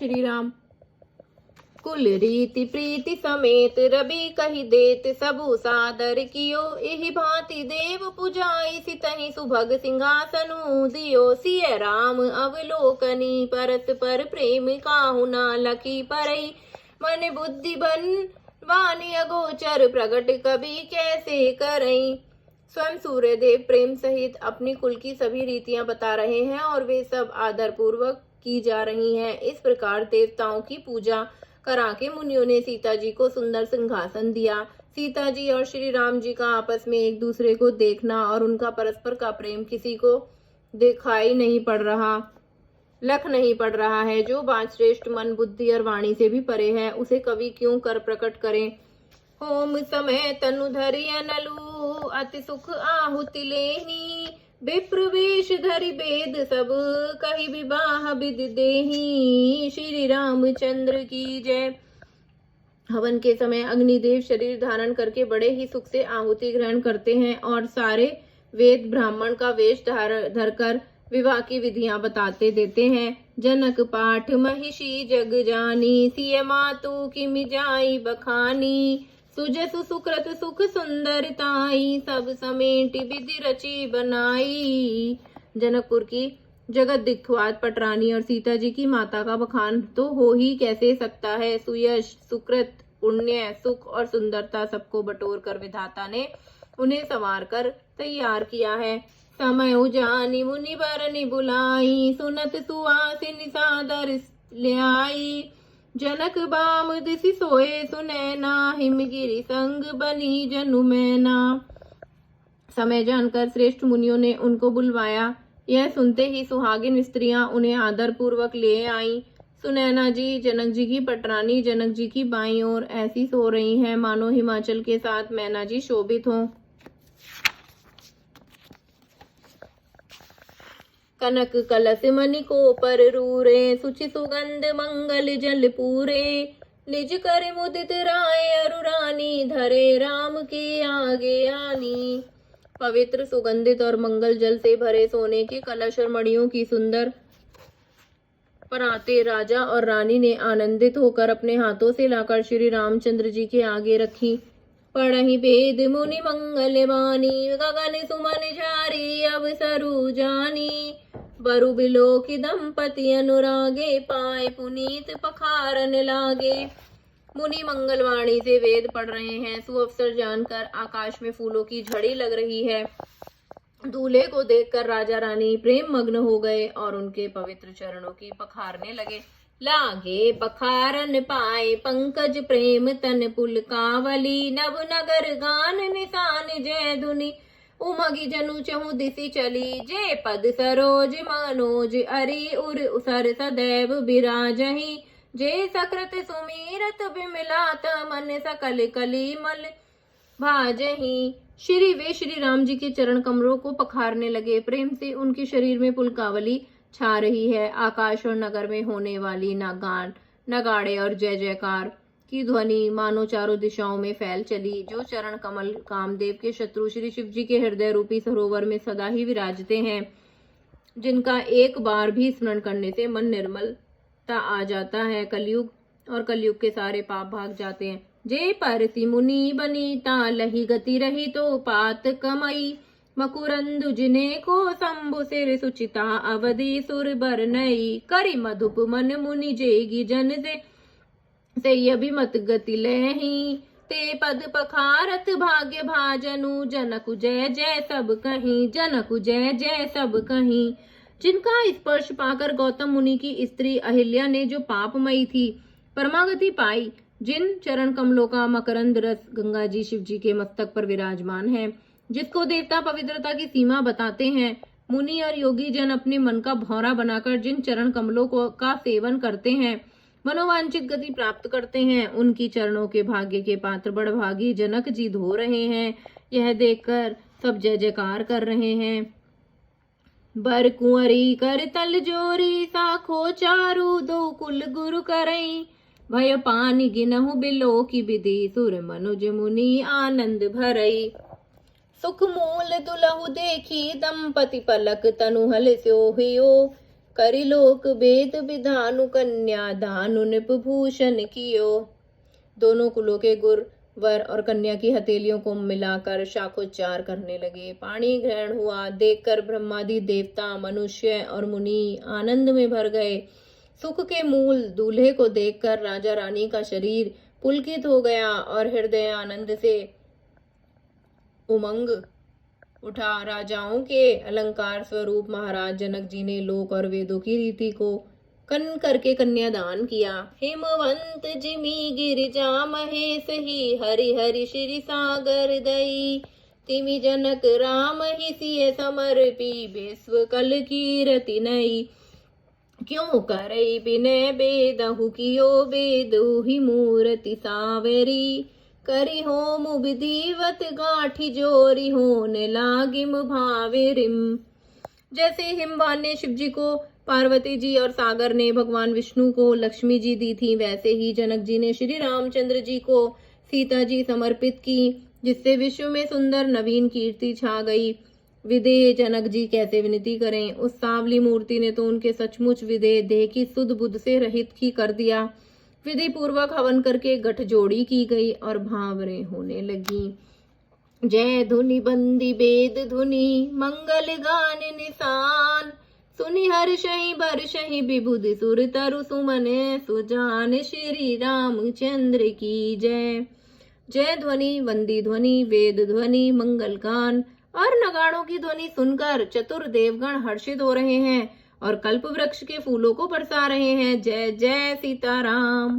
श्री राम। कुल रीति प्रीति समेत रवि कही देत सबु सादर कियो, एहि भांति देव पुजाई सितहि सुभग सिंहासनु दियो। सिय राम अवलोकनी परस्पर प्रेम काहु ना लखी परई, मन बुद्धि बन वाणी अगोचर प्रगट कवि कैसे करई। स्वयं सूर्यदेव प्रेम सहित अपनी कुल की सभी रीतियां बता रहे हैं और वे सब आदर पूर्वक की जा रही हैं। इस प्रकार देवताओं की पूजा करा के मुनियों ने सीता जी को सुंदर सिंहासन दिया। सीता जी और श्री राम जी का आपस में एक दूसरे को देखना और उनका परस्पर का प्रेम किसी को दिखाई नहीं पड़ रहा, लख नहीं पड़ रहा है। जो बात श्रेष्ठ मन बुद्धि और वाणी से भी परे है, उसे कवि क्यों कर प्रकट करें। होम समय तनु धरिय नलु अति सुख आहुति लेनी, विप्र वेश धरि वेद सब कहि विवाह विधि देही। श्री रामचंद्र की जय। हवन के समय अग्निदेव शरीर धारण करके बड़े ही सुख से आहुति ग्रहण करते हैं और सारे वेद ब्राह्मण का वेश धरकर विवाह की विधियां बताते देते हैं। जनक पाठ महिषी जग जानी, सिय मातु की मिजाई बखानी। सुजसु सुकृत सुख सुंदरताई, सब समेट विधि रची बनाई। जनकपुर की जगत दिख्वात पटरानी और सीता जी की माता का बखान तो हो ही कैसे सकता है। सुयश सुकृत पुण्य सुख और सुंदरता सबको बटोर कर विधाता ने उन्हें संवार कर तैयार किया है। समय उजानी मुनि बरनि बुलाई, सुनत सुवासिनी सादर ल्याई। जनक बाम दिसि सोए सुनैना, हिमगिरि संग बनी जनु मैना। समय जानकर श्रेष्ठ मुनियों ने उनको बुलवाया। यह सुनते ही सुहागिन स्त्रियां उन्हें आदर पूर्वक ले आईं। सुनैना जी जनक जी की पटरानी जनक जी की बाईं ओर ऐसी सो रही हैं मानो हिमाचल के साथ मैना जी शोभित हों। कनक कलश मणि को पर रूरे, सुचि सुगंध मंगल जल पूरे। निज कर मुदित राय अरु रानी, धरे राम के आगे आनी। पवित्र सुगंधित और मंगल जल से भरे सोने के कलश और मणियों की सुंदर पराते राजा और रानी ने आनंदित होकर अपने हाथों से लाकर श्री रामचंद्र जी के आगे रखी। पढ़हि वेद मुनि मंगल वाणी, गगन सुमन झारी अवसरु जानी। बरु बिलो की दंपति अनुरागे, पाए पुनीत पखारन लागे। मुनि मंगलवाणी से वेद पढ़ रहे हैं। सुअवसर जानकर आकाश में फूलों की झड़ी लग रही है। दूल्हे को देखकर राजा रानी प्रेम मग्न हो गए और उनके पवित्र चरणों की पखारने लगे। लागे पखारन पाए पंकज प्रेम तन पुलकावली, नव नगर गान निशान जय धुनि। उमगी जनु चहु दिशि चली, जे पद सरोज मनोज अरि उर सर सदैव विराजहि। जे सकृत सुमीरत बिमलात, मन सकल कलिमल भाजहि। वे श्री राम जी के चरण कमलों को पखारने लगे। प्रेम से उनके शरीर में पुलकावली छा रही है। आकाश और नगर में होने वाली नागान नगाड़े और जय जयकार की ध्वनि मानो चारों दिशाओं में फैल चली। जो चरण कमल कामदेव के शत्रु श्री शिव जी के हृदय रूपी सरोवर में सदा ही विराजते हैं, जिनका एक बार भी स्मरण करने से मन निर्मलता आ जाता है, कलयुग और कलयुग के सारे पाप भाग जाते हैं। जे परसी मुनि बनीता, लही गति रही तो पात कमई। मकुरंदु जिने को शंभु सिर सुचिता, अवधि सुर बर नई। करी मधुप मन मुनि जेगी जन से अभिमत गति लही। ते पद पखारत भाग्य भाजनु, जनकु जय जय सब कहीं। जनकु जय जय सब कहीं। जिनका स्पर्श पाकर गौतम मुनि की स्त्री अहिल्या ने जो पापमयी थी परमागति पाई, जिन चरण कमलों का मकरंद रस गंगा जी शिव जी के मस्तक पर विराजमान है, जिसको देवता पवित्रता की सीमा बताते हैं, मुनि और योगी जन अपने मन का भौरा बनाकर जिन चरण कमलों का सेवन करते हैं, मनोवांछित गति प्राप्त करते हैं, उनकी चरणों के भाग्य के पात्र बड़भागी जनक जी धो रहे हैं। यह देखकर सब जय जयकार कर रहे हैं। बर कुंवरी कर तल जोरी, साखो चारु दो कुल गुरु करई। भय पानी गिनहु बिलो की विधि, सुर मनुज मुनि आनंद भरई। सुख मूल दुलहु देखी, दंपति पलक तनु हल स्यो हियो। करिलोक वेद विधानु कन्या दानु निपभूषण कियो। दोनों कुलों के गुर वर और कन्या की हथेलियों को मिलाकर शाखोच्चार करने लगे। पाणी ग्रहण हुआ। देखकर ब्रह्मादि देवता, मनुष्य और मुनि आनंद में भर गए। सुख के मूल दूल्हे को देखकर राजा रानी का शरीर पुलकित हो गया और हृदय आनंद से उमंग उठा। राजाओं के अलंकार स्वरूप महाराज जनक जी ने लोक और वेदों की रीति को कन करके कन्यादान किया। हिमवंत जिमी गिरिजा महेश ही हरि हरि श्री सागर दई। तिमि जनक राम ही सिय समर्पी विश्व कल कीरति नई। क्यों करई बिनय बेदहु कियो बेदहु ही मूर्ति सावरी। करी होम विधिवत गाठी जोरी होन लागिम भावेरिम। जैसे हिमवान ने शिव जी को पार्वती जी और सागर ने भगवान विष्णु को लक्ष्मी जी दी थी, वैसे ही जनक जी ने श्री रामचंद्र जी को सीता जी समर्पित की, जिससे विश्व में सुंदर नवीन कीर्ति छा गई। विदेह जनक जी कैसे विनती करें। उस सांवली मूर्ति ने तो उनके सचमुच विदेह देह की सुध बुध से रहित ही कर दिया। विधि पूर्वक हवन करके गठजोड़ी की गई और भावरें होने लगी। जय धुनि बंदी वेद धुनि मंगल गान निशान। सुनि हर्षहि बर्षहि विबुधि सुर तरु सुमन सुजान। श्री रामचंद्र की जय। जय ध्वनि, वंदी ध्वनि, वेद ध्वनि, मंगल गान और नगाड़ों की ध्वनि सुनकर चतुर देवगण हर्षित हो रहे हैं और कल्प वृक्ष के फूलों को बरसा रहे हैं। जय जय सीताराम।